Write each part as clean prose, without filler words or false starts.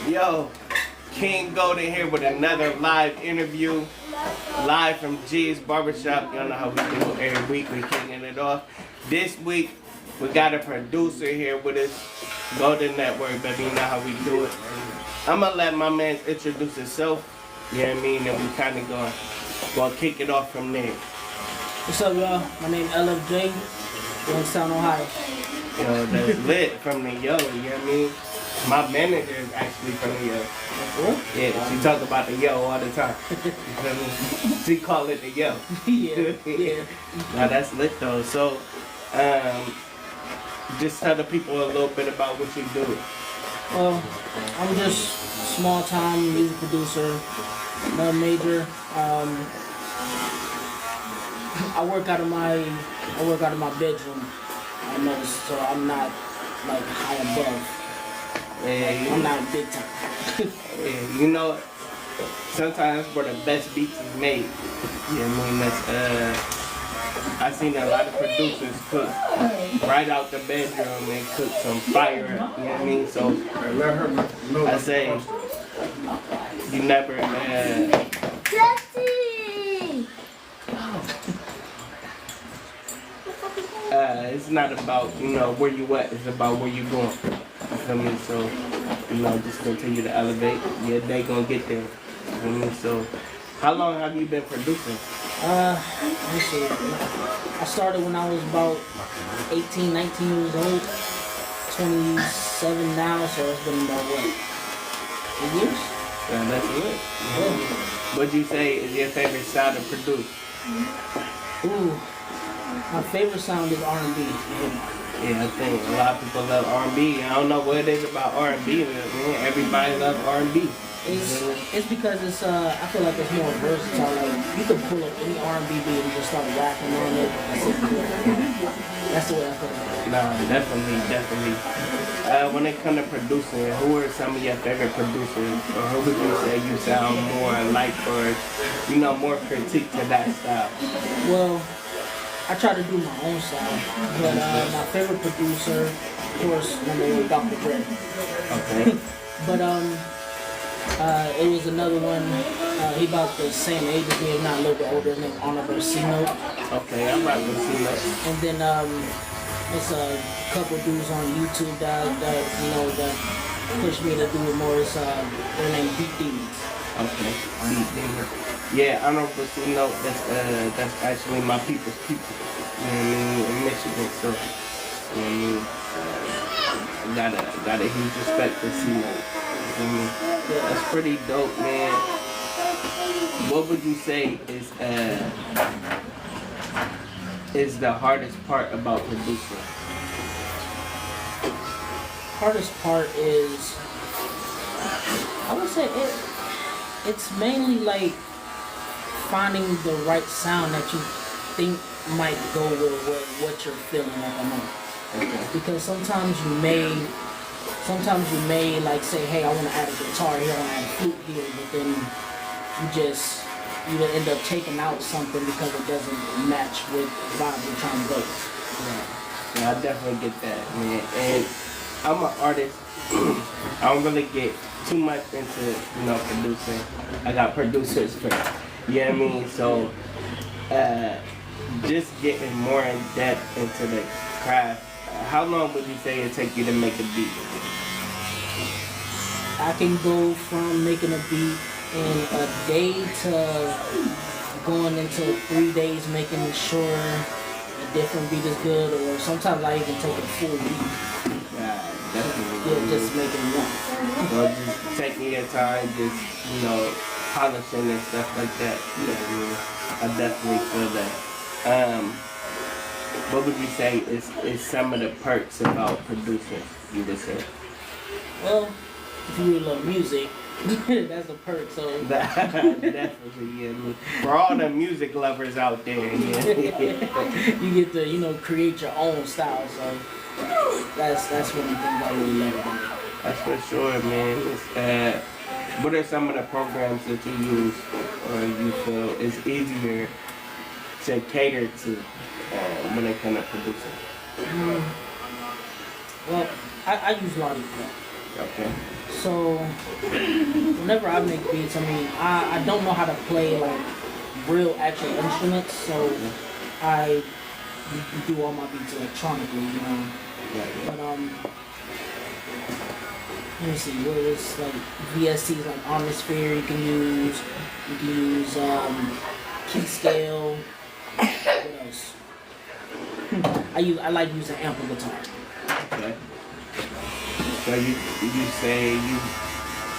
Yo, King Golden here with another live interview. Live from G's Barbershop. Y'all know how we do every week. We kicking it off. This week, we got a producer here with us. Golden Network, baby. You know how we do it. I'm going to let my man introduce himself. You know what I mean? And we kind of going to kick it off from there. What's up, y'all? My name is LFJ, Youngstown, Ohio. Yo, that's lit from the Yo, you know what I mean? My manager is actually from the Yo. Yeah, she talk about the Yo all the time. You feel me? She call it the Yo. Yeah. Now that's lit though. So, just tell the people a little bit about what you do. Well, I'm just small-time music producer, not major. I work out of my bedroom almost, so I'm not like high above. Yeah, I'm not big time. yeah, you know, sometimes where the best beats is made. Yeah, I mean that's I seen a lot of producers cook right out the bedroom and cook some fire. You know what I mean? So I say you never. It's not about, you know, where you at, it's about where you going. You feel me? So, you know, just continue to elevate. Yeah, they gonna get there. You feel me? So, how long have you been producing? Let me see. I started when I was about 18, 19 years old. 27 now, so it's been about what? 8 years? Yeah, that's it. Yeah. What'd you say is your favorite style to produce? Ooh. My favorite sound is R&B. Yeah, I think a lot of people love R&B. I don't know what it is about R&B, but man, everybody loves R&B. It's because it's I feel like it's more versatile. Like you can pull up any R&B beat and just start rapping on it. That's the way I feel. No, definitely. When it comes to producing, who are some of your favorite producers, or who would you say you sound more like, or you know, more critique to that style? Well, I try to do my own style, but my favorite producer, of course, was Dr. Dre. Okay. But it was another one. He about the same age as me, if not a little bit older, named Oliver C-Note. Okay, I'm about to see that. And then it's a couple dudes on YouTube that push me to do it more. It's their name Beat Demons. Okay. Yeah, Honorable C-Note, that's actually my people's people. You know what I mean? In Michigan, so you know what I mean? Got a huge respect for C-Note. You know what I mean? Yeah, that's pretty dope, man. What would you say is the hardest part about producing? Hardest part is, I would say it's mainly like finding the right sound that you think might go with what you're feeling at the moment. Okay. Because sometimes you may like say, hey, I want to add a guitar here, I want to add a flute here, but then you end up taking out something because it doesn't match with the vibe you're trying to go. Yeah, I definitely get that, man. And I'm an artist. I don't really get too much into, you know, producing. I got producers for, you know what I mean? So, just getting more in depth into the craft. How long would you say it take you to make a beat? I can go from making a beat in a day to going into 3 days making sure a different beat is good, or sometimes I even take a full week. Yeah, definitely. Yeah, just making one. Or just taking your time, just, you know, polishing and stuff like that. Yeah, I definitely feel that. What would you say is some of the perks about producing, you would say? Well, if you really love music, that's a perk, so. Definitely, yeah. For all the music lovers out there, yeah. You get to, you know, create your own style, so that's one of the things I really love about it. That's for sure, man. What are some of the programs that you use or you feel is easier to cater to when it comes to producing? Well, I use Logic Pro. Okay. So whenever I make beats, I mean, I don't know how to play like real actual instruments, so I do all my beats electronically, you know. But let me see, what is like VSTs like Omnisphere you can use key scale. What else? I like using ample guitar. Okay. So you say you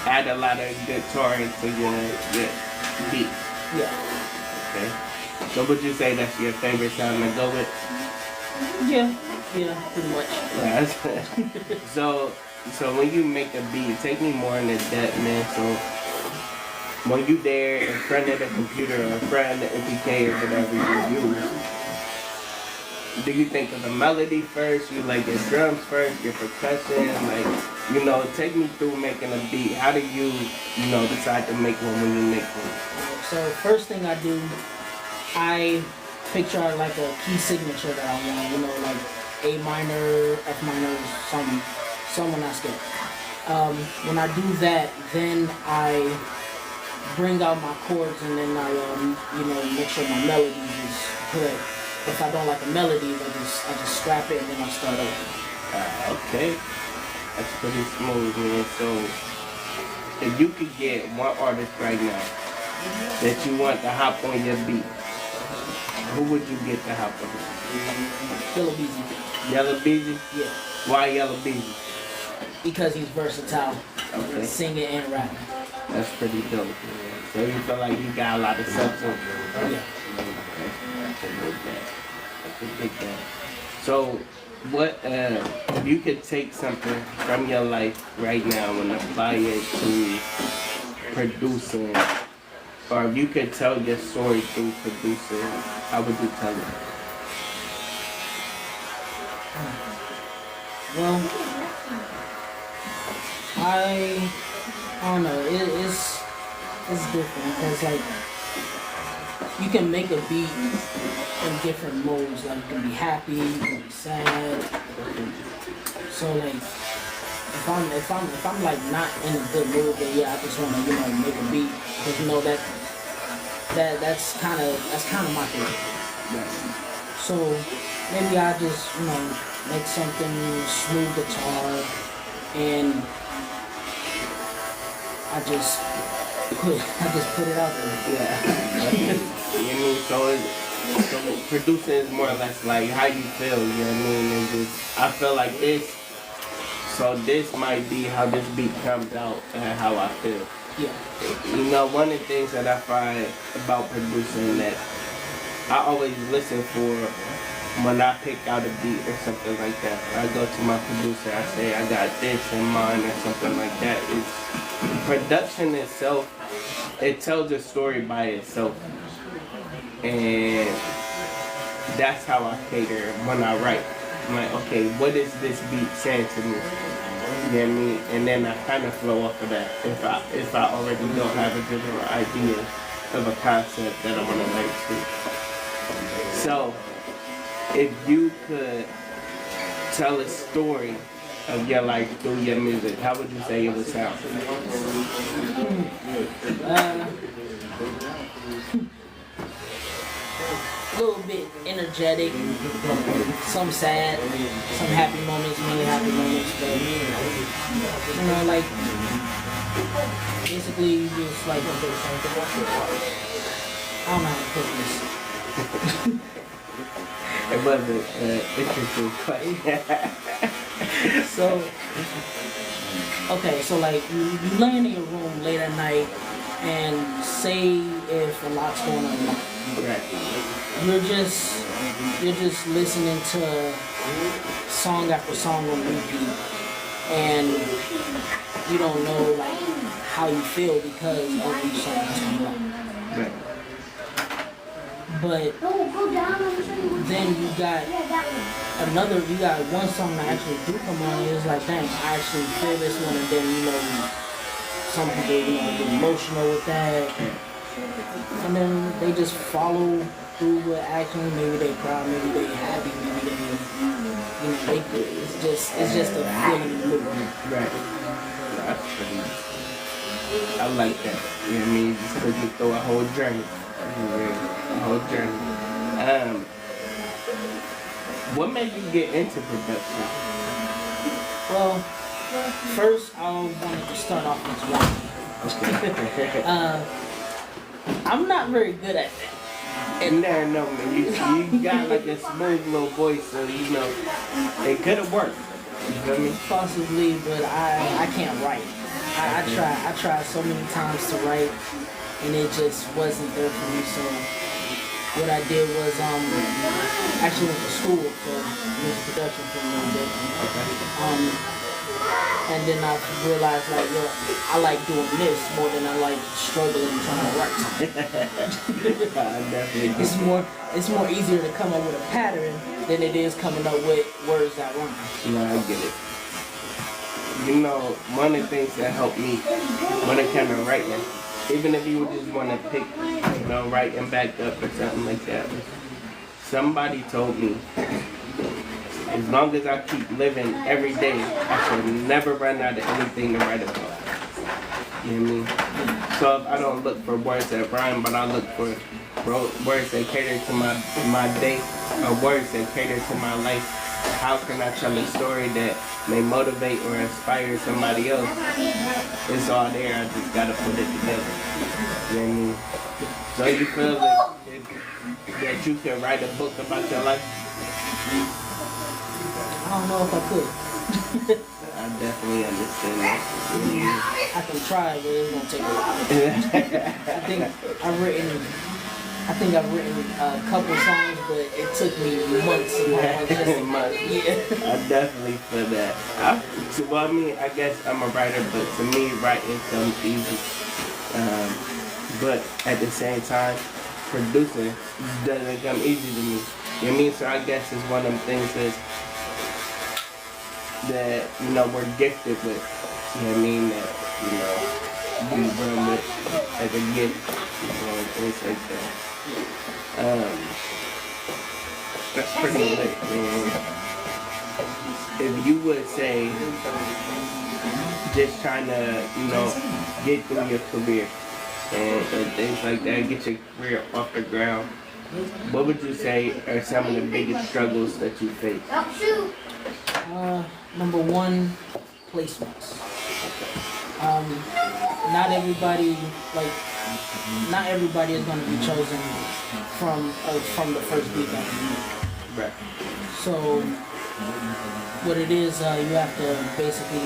add a lot of guitar into your beat. Yeah. Okay. So would you say that's your favorite sound to go with? Yeah, pretty much. Yes. so when you make a beat, take me more into depth, man. So when you there in front of the computer or in front of the MPK or whatever you use, do you think of the melody first? You like your drums first, your percussion, like, you know, take me through making a beat. How do you decide to make one when you make one? So first thing I do, I picture out like a key signature that I want, you know, like A minor, F minor, some on scale. When I do that, then I bring out my chords and then I, make sure my melody is correct. If I don't like a melody, I just scrap it and then I start over. Okay, that's pretty smooth, man. So if you could get one artist right now that you want to hop on your beat, who would you get to hop on? Yellow Beezy. Yellow Beezy? Yeah. Why Yellow Beezy? Because he's versatile, Okay. singing and rapping. That's pretty dope, man. So you feel like you got a lot of substance? Yeah. I can dig that. So, what if you could take something from your life right now and apply it to producing, or if you could tell your story through producing, how would you tell it? Well, I don't know. It's different because like you can make a beat in different modes. Like you can be happy, you can be sad. So like if I'm like not in a good mood, then yeah, I just want to make a beat because that's kind of my thing. So maybe I just make something smooth guitar and I just put it out there. Yeah. So producing is more or less like how you feel, you know what I mean? And just, I feel like this, so this might be how this beat comes out and how I feel. Yeah. One of the things that I find about producing that I always listen for when I pick out a beat or something like that. I go to my producer, I say I got this in mind or something like that. It's production itself, it tells a story by itself. And that's how I cater when I write. I'm like, okay, what is this beat saying to me? You know what I mean? And then I kind of flow off of that if I already don't have a general idea of a concept that I want to write to. So, if you could tell a story of your life through your music, how would you say it would sound? A little bit energetic, some sad, some happy moments, many happy moments, but like basically just like I don't know how to put this. It wasn't interesting question. So like you laying in your room late at night and say if a lot's going on. Right. You're just listening to song after song on repeat, and you don't know like how you feel because of each song that's coming up. Right. But then you got one song that actually do come on. It's like, dang, I actually feel this one, and then some people get emotional with that. And then they just follow through with action. Maybe they cry, maybe they happy, maybe they, it's just a feeling loop. Right. That's pretty I like that. You know what I mean? Just put me through a whole journey. Yeah, a whole journey. What made you get into production? Well, first I wanted to start off as rapping. Okay. I'm not very good at that. And there, no, man, you got like a smooth little voice, so you know it could have worked. You feel me? Possibly, but I can't write. I tried so many times to write, and it just wasn't there for me. So what I did was actually went to school for music production for a little bit. Okay. And then I realized like, yo, I like doing this more than I like struggling trying to write. I definitely do. It's more easier to come up with a pattern than it is coming up with words that rhyme. No, I get it. You know, one of the things that helped me when it came to writing, even if you just want to pick, you know, writing back up or something like that, somebody told me, as long as I keep living every day, I should never run out of anything to write about. You know what I mean? So if I don't look for words that rhyme, but I look for words that cater to my day, or words that cater to my life, how can I tell a story that may motivate or inspire somebody else? It's all there, I just gotta put it together. You know what I mean? So you feel that you can write a book about your life? I don't know if I could. I definitely understand that. I can try, but it's gonna take a while. I think I've written a couple songs, but it took me months and months. Yeah. I definitely feel that. I guess I'm a writer, but to me, writing comes easy. But at the same time, producing doesn't come easy to me. You know what I mean? So I guess it's one of them things that you know we're gifted with. You know what I mean? That we run with as a gift. You know, things like that. That's pretty lit, man. If you would say, just trying to, get through your career and things like that, get your career off the ground, what would you say are some of the biggest struggles that you face? Number one, placements. Not everybody is going to be chosen from the first weekend. Right. So what it is, you have to basically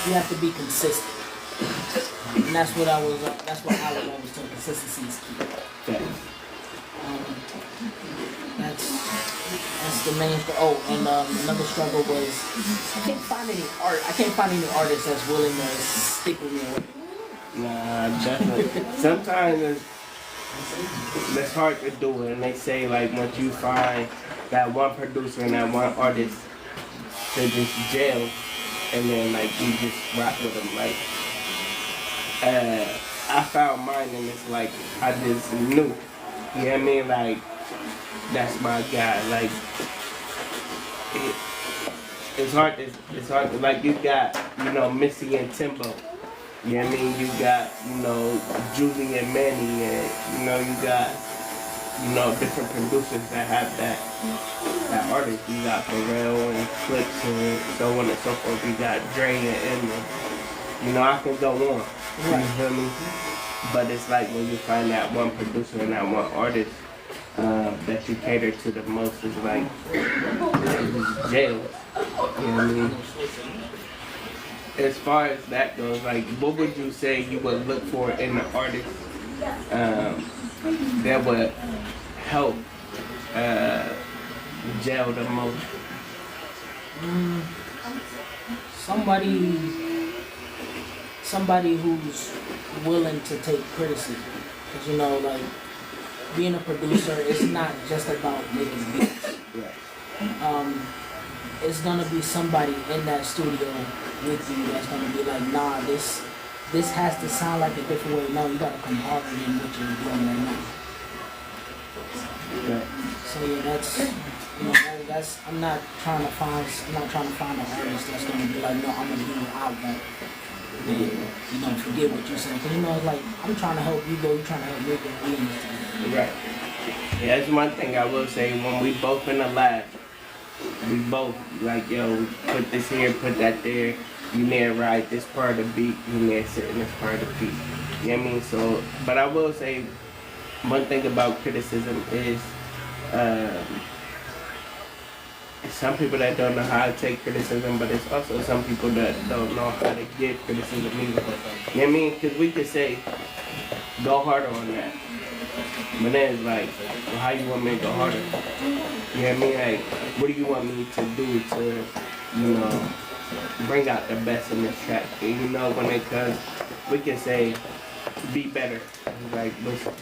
you have to be consistent, and that's what I was always told. Consistency is key. Yeah. That's the main. Another struggle was I can't find any artists that's willing to stick with me. Nah, definitely. Sometimes it's hard to do it, and they say like once you find that one producer and that one artist to just gel, and then like you just rock with them. Like I found mine, and it's like I just knew. You know what I mean? Like that's my guy. Like it's hard to like you got Missy and Timbo. You know what I mean? You got, Julie and Manny, and, you got, different producers that have that artist. You got Pharrell and Clips and so on and so forth. You got Dre and Eminem. I can go on. You feel me? But it's like when you find that one producer and that one artist that you cater to the most, is like, it's jail. You know what I mean? As far as that goes, like, what would you say you would look for in an artist that would help gel the most? Somebody who's willing to take criticism. Because, like, being a producer is not just about making beats. Right. It's gonna be somebody in that studio with you that's gonna be like, nah, this has to sound like a different way. No, you gotta come harder than what you're doing right now. Right. So yeah, that's I'm not trying to find an artist that's gonna be like, no, I'm gonna do what I want. then forget what you said. Cause it's like I'm trying to help you go, you trying to help me go. We in this together. Right. Yeah, that's one thing I will say. When we both in the lab, we both like, yo, put this here, put that there. You may write this part of the beat, you may sit in this part of the beat. You know what I mean? So, but I will say, one thing about criticism is, some people that don't know how to take criticism, but it's also some people that don't know how to give criticism either. You know what I mean? Because we could say, go harder on that. But then it's like, well, how you want me to go harder? You know what I mean? Like, what do you want me to do to, bring out the best in this track? And when it comes, we can say, be better. Like,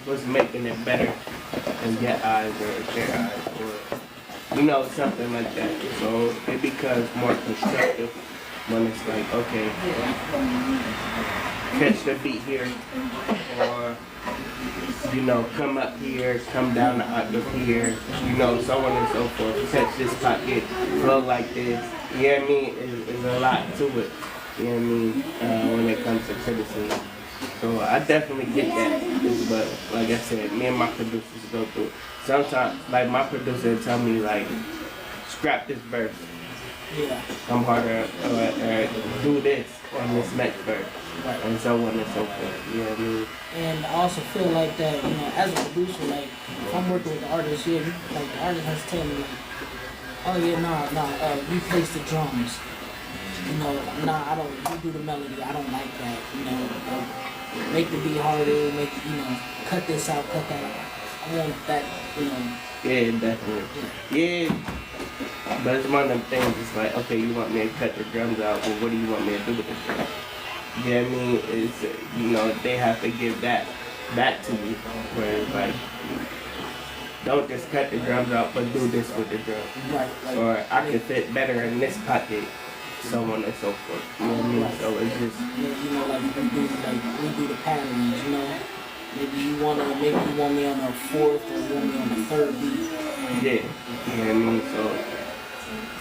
what's making it better in your eyes or their eyes or, something like that. So it becomes more constructive when it's like, okay, catch the beat here, or come up here, come down the octave here, so on and so forth. Catch this pocket, flow like this. You know what I mean? There's a lot to it. You know what I mean? When it comes to criticism. So I definitely get that. But like I said, me and my producers go through it. Sometimes, like my producer tell me like, scrap this verse. Yeah. Come harder, do this on this next verse. Right. And so on and so forth. You know what I mean? And I also feel like that, as a producer, like if I'm working with the artist, like the artist has to tell me like, oh yeah, replace the drums. I don't, you do the melody, I don't like that. Make the beat harder, cut this out, cut that out. I want that, Yeah, definitely. Yeah. But it's one of them things, it's like, okay, you want me to cut the drums out, well, what do you want me to do with the drums? You know what I mean? It's, they have to give that back to you, where it's like, don't just cut the drums out, but do this with the drums. Right. Or I can fit better in this pocket, so on and so forth. You know what I mean? So it's just... Yeah, we do the patterns, Maybe you want me on a fourth, or you want me on a third beat. Yeah, you know what I mean? So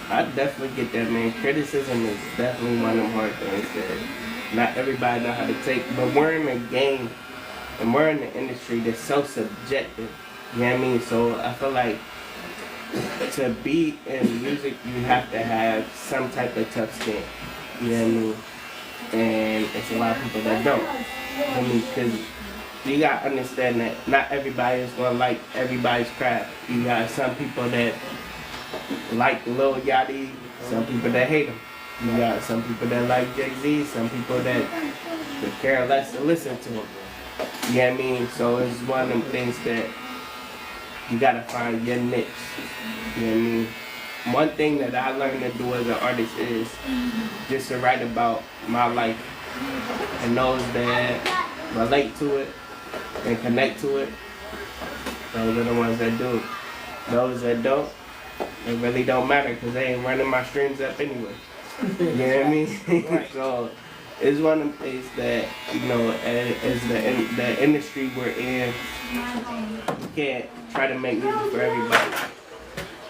I definitely get that, man. Criticism is definitely one of them hard things that not everybody know how to take. But we're in a game, and we're in the industry that's so subjective. You know what I mean? So I feel like to be in music, you have to have some type of tough skin. You know what I mean? And it's a lot of people that don't. I mean, because you gotta understand that not everybody is gonna like everybody's craft. You got some people that like Lil Yachty, some people that hate him. You got some people that like Jay-Z, some people that could care less to listen to him. You know what I mean? So it's one of them things that you gotta find your niche. You know what I mean? One thing that I learned to do as an artist is just to write about my life, and those that relate to it and connect to it, those are the ones that do. Those that don't, it really don't matter, because they ain't running my streams up anyway. You know what I mean? So it's one of the things that, as the industry we're in, we can't try to make music for everybody.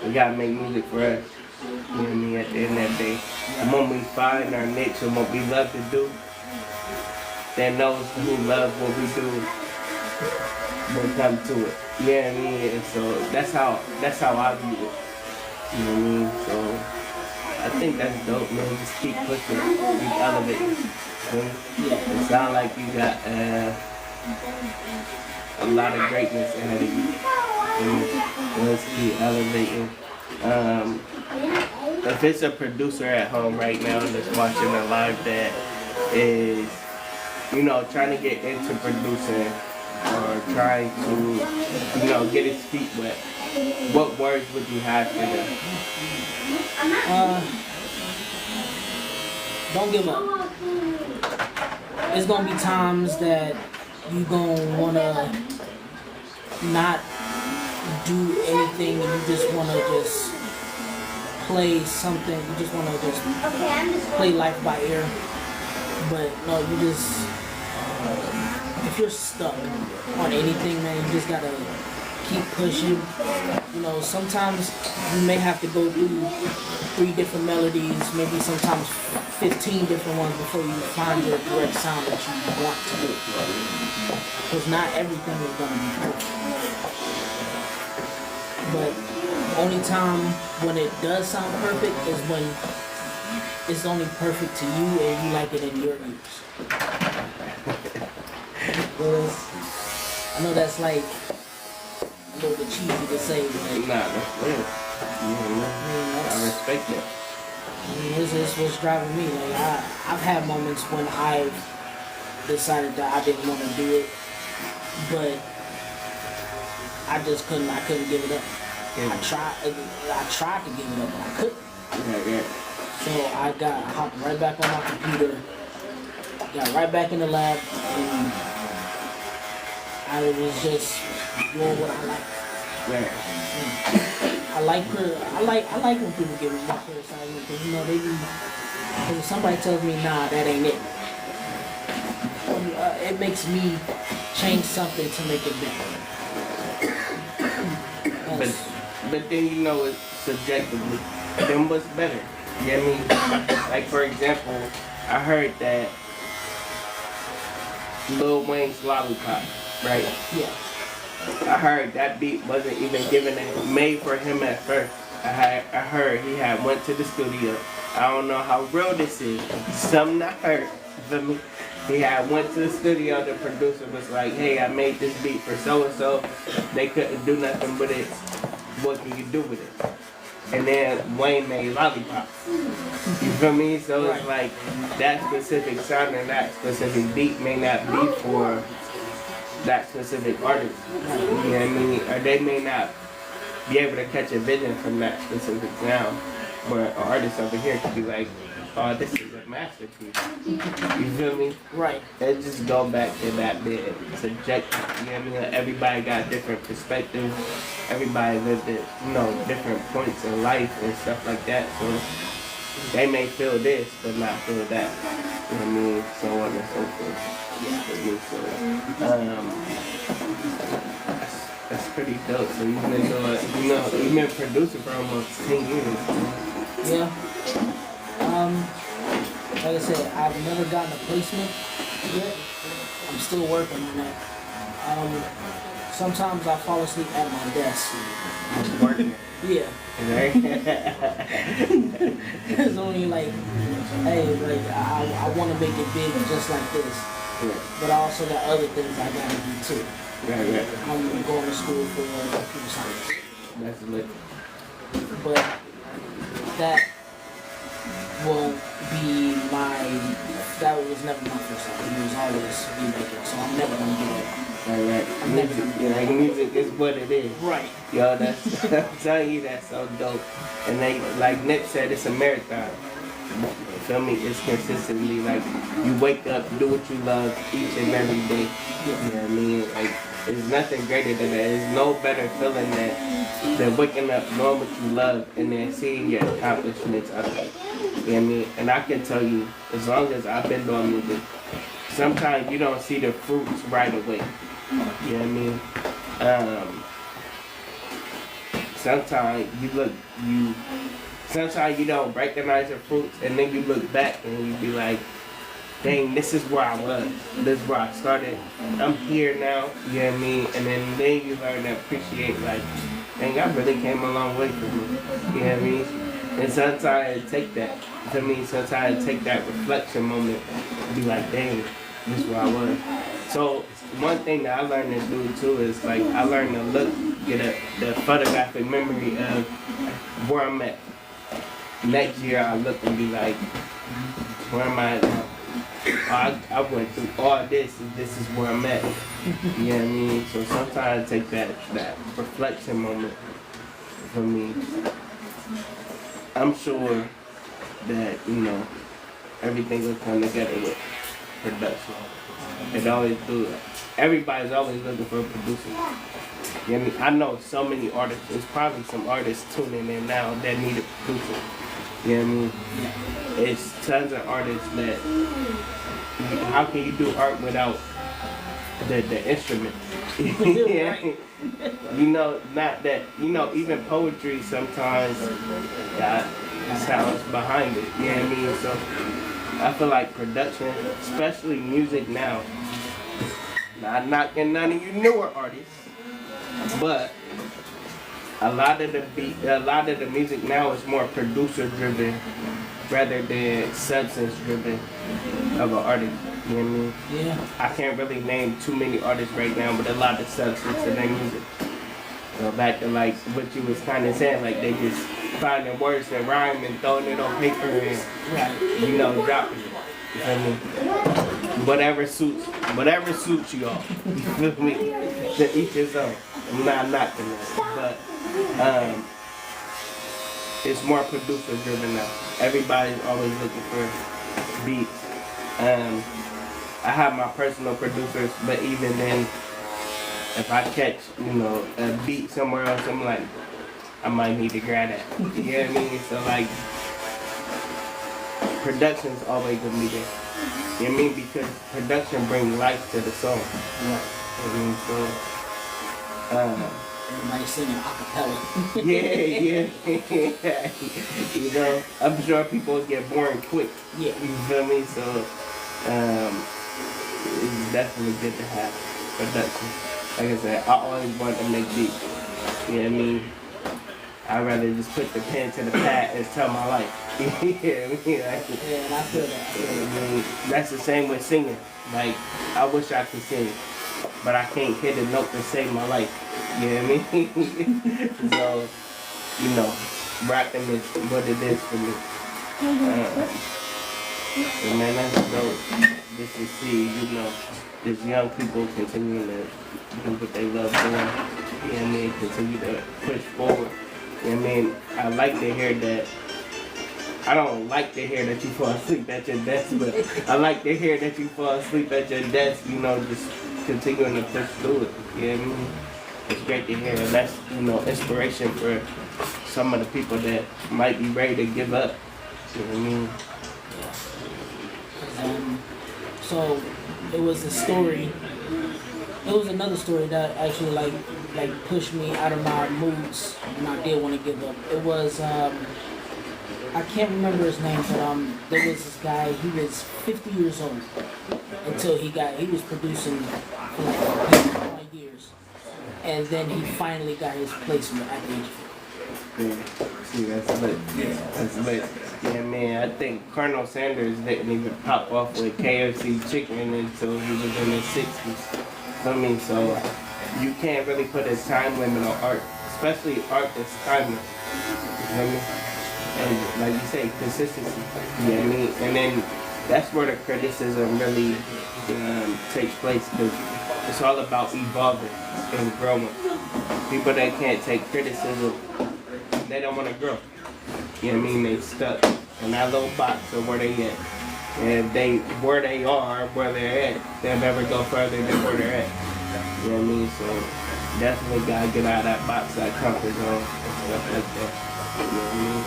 We gotta make music for us. You know what I mean? At the end of the day, and when we find our niche and what we love to do, then those who love what we do will come to it. You know what I mean? And so that's how I view it. You know what I mean? So I think that's dope, man. Just keep pushing, keep elevating. It sounds like you got a lot of greatness ahead of you. Let's keep elevating. If it's a producer at home right now that's watching the live that is, trying to get into producing or trying to, get his feet wet, what words would you have for them? Don't give up. It's gonna be times that you gonna wanna not do anything, and you just wanna just play something. You just wanna just play life by ear. But no, if you're stuck on anything, man, you just gotta keep pushing. You know, sometimes you may have to go through 3 different melodies, maybe sometimes 15 different ones before you find your correct sound that you want to do. Because not everything is going to be perfect. But only time when it does sound perfect is when it's only perfect to you and you like it in your ears. I know that's like a little bit cheesy to say, but Nah, that's real. I respect that. I mean, it's what's driving me. Like I've had moments when I've decided that I didn't want to do it, but I just couldn't. I couldn't give it up. Yeah. I tried to give it up, but I couldn't. Yeah. So I hopped right back on my computer, got right back in the lab, and I was just doing what I like. Yeah. I like when people give me my criticizing because, you know, they be, if somebody tells me, nah, that ain't it. It makes me change something to make it better. But then you know it's subjectively. Then what's better? You know what I mean? Like for example, I heard that Lil Wayne's Lollipop, right? Yeah. I heard that beat wasn't even made for him at first. I heard he had went to the studio. I don't know how real this is. Something I heard. You feel me? He had went to the studio. The producer was like, "Hey, I made this beat for so and so. They couldn't do nothing with it. What can you do with it?" And then Wayne made Lollipop. You feel me? So it's like that specific sound and that specific beat may not be for that specific artist. You know what I mean? Or they may not be able to catch a vision from that specific sound. Where an artist over here could be like, "Oh, this is a masterpiece." You feel me? Right. It just go back to that bit subjective. You know what I mean? Everybody got different perspectives. Everybody lived at, you know, different points in life and stuff like that. So they may feel this, but not feel that. You know what I mean? So on and so forth. That's pretty dope. So you've been doing, you know, you've been producing for almost 10 years. Yeah. Like I said, I've never gotten a placement yet. I'm still working on that. Sometimes I fall asleep at my desk. Working. Yeah. It's only like, hey, like I want to make it big just like this. Yeah. But I also got other things I gotta do too. Right. I'm going to school for computer science. That's lit. But that won't be that was never my first love. It was always be making, so I'm never gonna do it. Right. Music is what it is. Right. Yo, that's I'm telling you, that's so dope. And they, like Nip said, it's a marathon. You feel me? It's consistently like you wake up, do what you love each and every day. You know what I mean? Like there's nothing greater than that. There's no better feeling than waking up, knowing what you love, and then seeing your accomplishments out of it. You know what I mean? And I can tell you, as long as I've been doing music, sometimes you don't see the fruits right away. You know what I mean? Sometimes you don't recognize the fruits, and then you look back and you be like, dang, this is where I was. This is where I started. I'm here now. You know what I mean? And then you learn to appreciate, like, dang, I really came a long way from me. You know what I mean? And sometimes I take that. You know what I mean? Sometimes I take that reflection moment and be like, dang, this is where I was. So one thing that I learned to do too is like I learned to get the photographic memory of where I'm at. Next year I look and be like, where am I at now? I went through all this and this is where I'm at. You know what I mean? So sometimes I take that reflection moment for me. I'm sure that, you know, everything will come together with production. It always do. Everybody's always looking for a producer. You know what I mean? I know so many artists. There's probably some artists tuning in now that need a producer. You know what I mean? It's tons of artists that, how can you do art without the instrument? Yeah. You know, not that, you know, even poetry sometimes got sounds behind it. You know what I mean? So I feel like production, especially music now, not knocking none of you newer artists, but a lot of the music now is more producer driven rather than substance driven of an artist. You know what I mean? Yeah. I can't really name too many artists right now, but a lot of substance in their music. So back to like what you was kind of saying, like they just finding words that rhyme and throwing it on paper and Right. you know dropping it. You feel me? Whatever suits you all. You feel me? To each his own. I'm not knocking that, but it's more producer driven now. Everybody's always looking for beats. I have my personal producers, but even then, if I catch, you know, a beat somewhere else, I'm like, I might need to grab that. You know what I mean? So like, production's always gonna be there. You know what I mean? Because production brings life to the song. Yeah. You know what I mean? So, Everybody singing a cappella. yeah. You know, I'm sure people get boring quick. Yeah. You feel me? So, it's definitely good to have production. Like I said, I always wanted to make beats. You know what I mean? I'd rather just put the pen to the pad and tell my life. You know what I mean? Like, Yeah, and I feel that. I mean, that's the same with singing. Like, I wish I could sing, but I can't hit a note to save my life. You know what I mean? So, you know, rapping is what it is for me. And man, that's dope. Just to see, you know, these young people continuing to do what they love doing. You know what I mean? Continue to push forward. You know what I mean? I like to hear that. I don't like to hear that you fall asleep at your desk, but I like to hear that you fall asleep at your desk, you know, just continuing to push through it. You know what I mean? It's great to hear, and that's, you know, inspiration for some of the people that might be ready to give up. You know what I mean? So it was a story. It was another story that actually like pushed me out of my moods when I did want to give up. It was I can't remember his name, but there was this guy. He was 50 years old until he was producing for like 20 years, and then he finally got his placement at the age of 50. Yeah. See, that's lit. That's lit. Yeah, man, I think Colonel Sanders didn't even pop off with KFC chicken until he was in his 60s. I mean, so you can't really put a time limit on art, especially art that's timeless. You know what I mean? And like you say, consistency. You know what I mean? And then that's where the criticism really takes place, because it's all about evolving and growing. People that can't take criticism, they don't want to grow. You know what I mean? They stuck in that little box of where they at. And if where they are, where they're at, they'll never go further than where they're at. You know what I mean? So definitely gotta get out of that box, that comfort zone, and stuff like that. You know what I mean?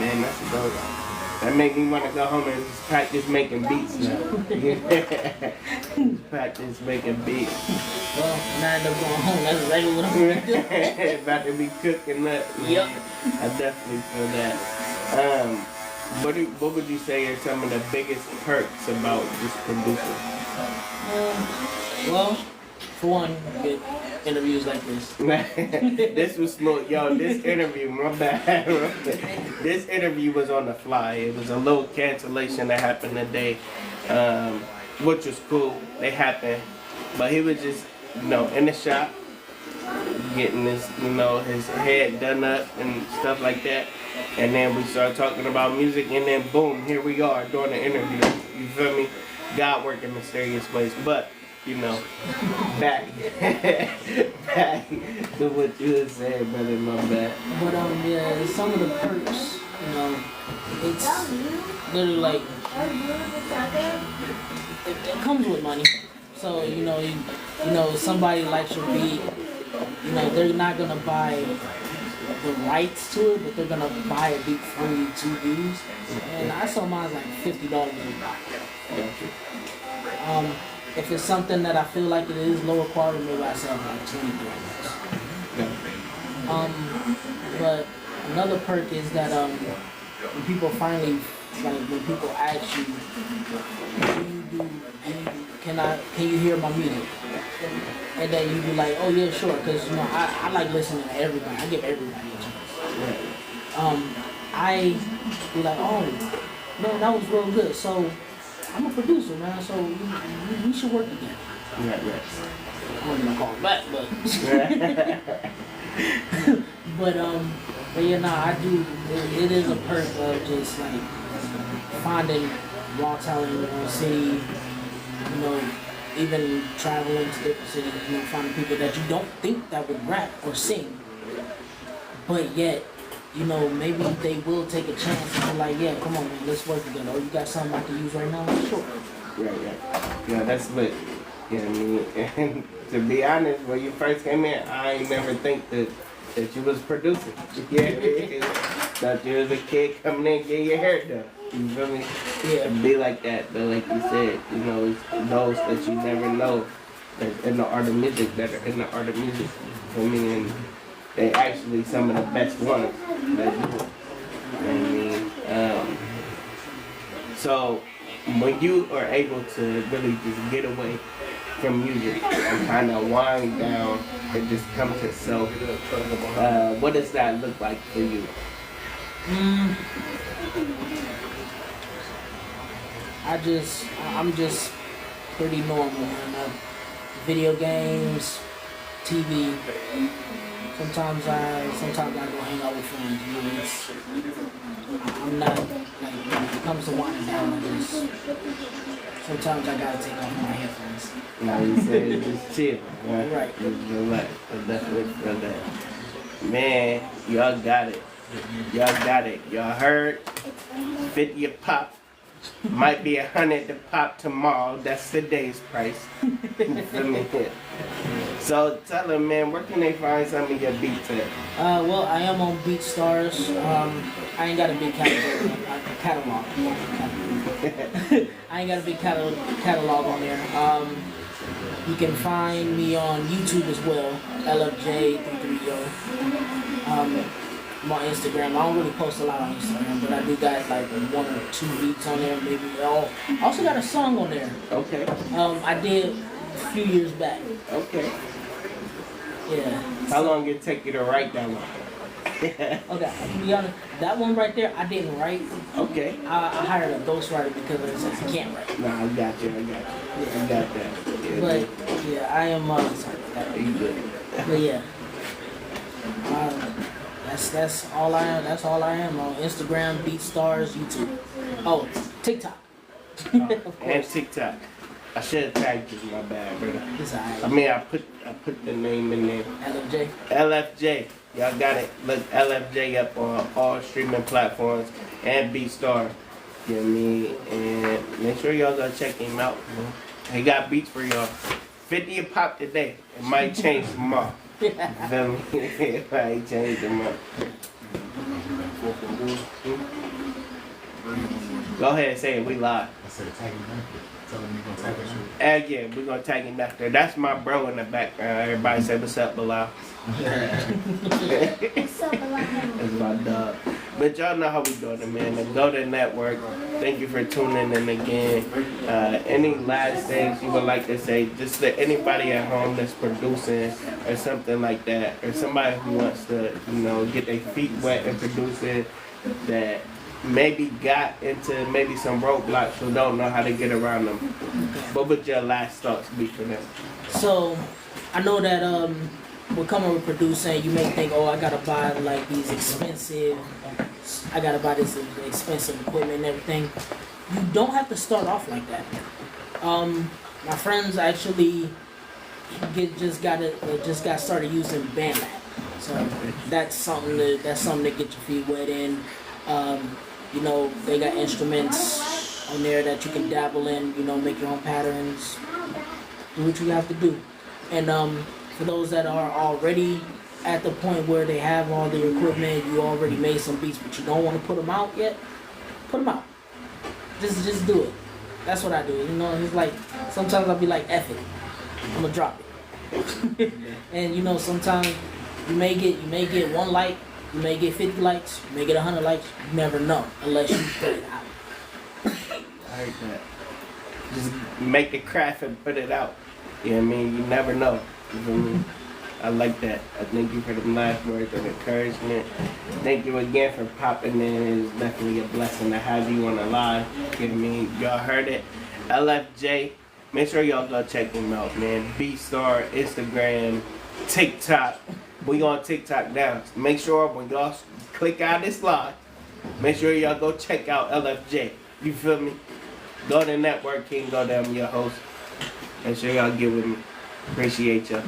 Man, that's dope. That make me want to go home and just practice making beats now. Practice making beats. Well, now I end up going home. That's exactly what I'm going to do. About to be cooking up. Yep. I definitely feel that. What would you say are some of the biggest perks about just producing? Well, for one, get interviews like this. This was smooth. Yo, this interview, my bad. This interview was on the fly. It was a little cancellation that happened today, which was cool. They happened. But he was just, you know, in the shop, getting his, you know, his head done up and stuff like that. And then we started talking about music, and then boom, here we are doing the interview. You feel me? God working in mysterious ways. But, you know, back to what you were saying, brother, my bad. But yeah, some of the perks, you know, it's literally like it comes with money. So you know, somebody likes your beat. You know, they're not gonna buy the rights to it, but they're gonna buy a beat from you to use. And I saw mine like $50 a pop. If it's something that I feel like it is lower quality, maybe I sell like 20 grams. But another perk is that when people finally, like when people ask you, can you hear my music? And then you be like, oh yeah, sure, because you know I like listening to everybody. I give everybody a chance. I be like, oh man, that was real good. So I'm a producer, man. So we should work together. Right. I'm gonna call him back, but but yeah, nah, I do. It is a perk of just like finding raw talent in your own city. You know, even traveling to different cities. You know, finding people that you don't think that would rap or sing, but yet, you know, maybe they will take a chance and be like, yeah, come on, man, let's work together. Oh, you got something I can use right now? Sure. Right. Yeah, that's lit. You know what I mean? And to be honest, when you first came in, I ain't never think that you was producing. Yeah, thought you was a kid coming in getting your hair done. You feel me? Yeah. It'd be like that, but like you said, you know, it's those that you never know that's in the art of music that are in the art of music. You feel me? And they actually some of the best ones that do it. You know what I mean? So when you are able to really just get away from music and kind of wind down and just come to self, what does that look like for you? I'm just pretty normal, man. Video games, TV. Sometimes I go hang out with friends. You know, I'm not like when it comes to winding down. Sometimes I gotta take off my headphones. Now you say just chill, right? Right. Just relax. I definitely feel that. Man, y'all got it. Y'all heard? 50 a pop. Might be 100 to pop tomorrow. That's today's price. You feel me? So tell them, man, where can they find some of your beats at? Well, I am on BeatStars. I ain't got a big catalog. I ain't got a big catalog on there. You can find me on YouTube as well, LFJ330. I'm on Instagram. I don't really post a lot on Instagram, but I do got like 1 or 2 beats on there, maybe. I also got a song on there. Okay. I did a few years back. Okay. Yeah. How long did it take you to write that one? Okay, to be honest, that one right there, I didn't write. Okay. I hired a ghostwriter because I can't write. Nah, I got you. Yeah. I got that. Yeah, But yeah, I am. Sorry about that. you good. But yeah, that's all I am. That's all I am on Instagram, BeatStars, YouTube. Oh, TikTok. And TikTok. I should have tagged you, my bad, brother. It's alright. I mean, I put the name in there. LFJ. LFJ. Y'all got it. Look LFJ up on all streaming platforms and BeatStar. You know what I mean? And make sure y'all go check him out. He got beats for y'all. 50 a pop today. It might change tomorrow. You feel me? It might change tomorrow. Go ahead and say it. We live. I said tag him back there. Tell him you're gonna tag us. Yeah, we're gonna tag him back there. That's my bro in the background. Everybody say what's up, Bilal. That's my dog. But y'all know how we doing it, man. The Golden Network. Thank you for tuning in again. Any last things you would like to say, just to anybody at home that's producing or something like that, or somebody who wants to, get their feet wet and producing, that maybe got into maybe some roadblocks who don't know how to get around them. What would your last thoughts be for them? So, I know that we're coming with producing. You may think, oh, I gotta buy like these expensive. I gotta buy this expensive equipment and everything. You don't have to start off like that. My friends actually just got started using BandLab. So that's something to get your feet wet in. They got instruments on there that you can dabble in, make your own patterns, do what you have to do. And for those that are already at the point where they have all the equipment, you already made some beats, but you don't want to put them out yet, put them out. Just do it. That's what I do. You know, it's like sometimes I'll be like, F it, I'm gonna drop it. And you know, sometimes you may get 1 like, you may get 50 likes, you may get 100 likes. You never know unless you put it out. I heard that. Just make the craft and put it out. You know what I mean? You never know. You feel me? I like that. I thank you for the last words of encouragement. Thank you again for popping in. It's definitely a blessing to have you on the live. You know what I mean? Y'all heard it. LFJ. Make sure y'all go check him out, man. B-Star, Instagram, TikTok. We on TikTok now. Make sure when y'all click out this live, make sure y'all go check out LFJ. You feel me? Go to Network King, go down your host. Make sure y'all get with me. Appreciate y'all.